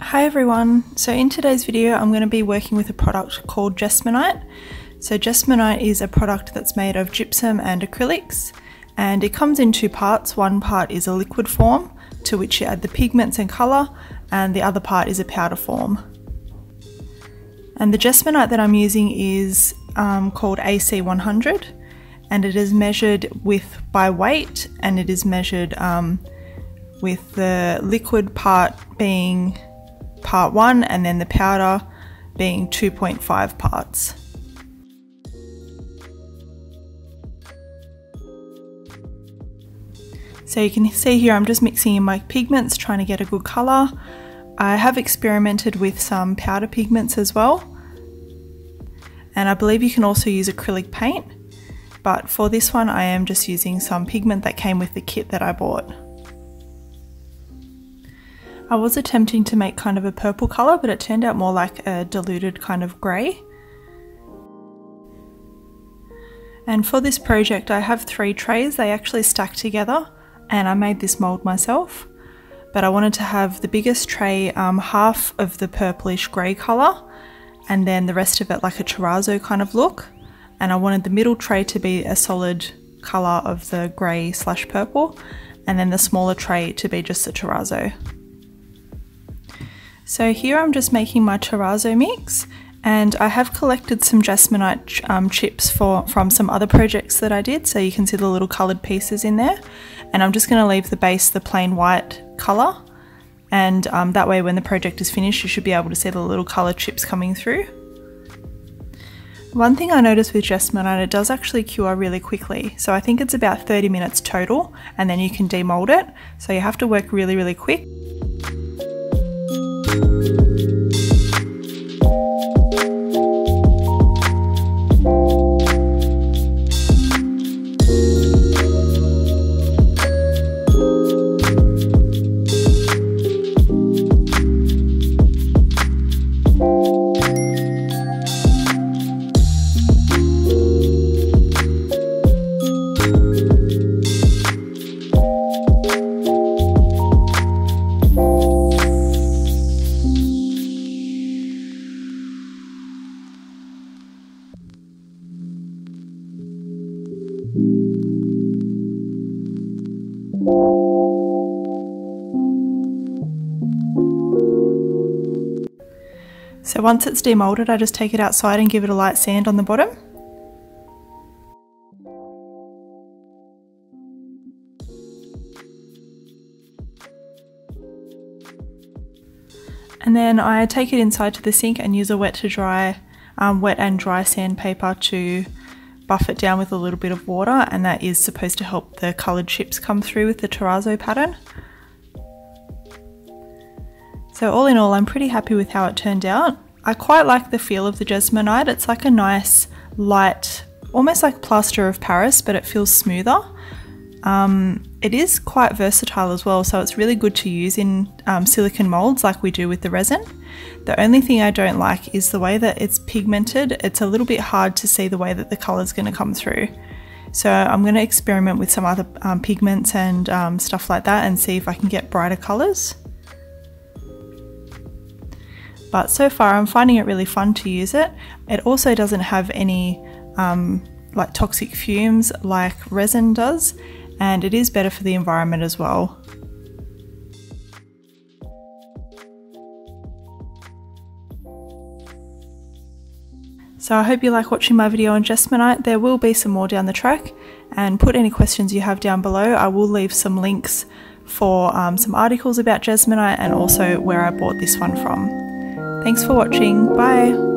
Hi everyone, so in today's video I'm going to be working with a product called Jesmonite. So Jesmonite is a product that's made of gypsum and acrylics, and it comes in two parts. One part is a liquid form to which you add the pigments and colour, and the other part is a powder form. And the Jesmonite that I'm using is called AC100, and it is measured by weight, and it is measured with the liquid part being part 1 and then the powder being 2.5 parts. So you can see here I'm just mixing in my pigments, trying to get a good colour. I have experimented with some powder pigments as well, and I believe you can also use acrylic paint, but for this one I am just using some pigment that came with the kit that I bought. I was attempting to make kind of a purple colour, but it turned out more like a diluted kind of grey. And for this project I have 3 trays. They actually stack together, and I made this mould myself. But I wanted to have the biggest tray half of the purplish grey colour, and then the rest of it like a terrazzo kind of look. And I wanted the middle tray to be a solid colour of the grey / purple, and then the smaller tray to be just a terrazzo. So here I'm just making my terrazzo mix, and I have collected some Jesmonite chips from some other projects that I did, so you can see the little coloured pieces in there. And I'm just going to leave the base the plain white colour, and that way when the project is finished you should be able to see the little coloured chips coming through. One thing I noticed with Jesmonite, it does actually cure really quickly, so I think it's about 30 minutes total, and then you can demold it, so you have to work really quick. So once it's demolded, I just take it outside and give it a light sand on the bottom. And then I take it inside to the sink and use a wet and dry sandpaper to buff it down with a little bit of water, and that is supposed to help the coloured chips come through with the terrazzo pattern. So all in all, I'm pretty happy with how it turned out. I quite like the feel of the Jesmonite. It's like a nice light, almost like plaster of Paris, but it feels smoother. It is quite versatile as well, so it's really good to use in silicone molds like we do with the resin. The only thing I don't like is the way that it's pigmented. It's a little bit hard to see the way that the colour is going to come through. So I'm going to experiment with some other pigments and stuff like that and see if I can get brighter colours. But so far I'm finding it really fun to use it. It also doesn't have any like toxic fumes like resin does, and it is better for the environment as well. So I hope you like watching my video on Jesmonite. There will be some more down the track, and put any questions you have down below. I will leave some links for some articles about Jesmonite and also where I bought this one from. Thanks for watching, bye!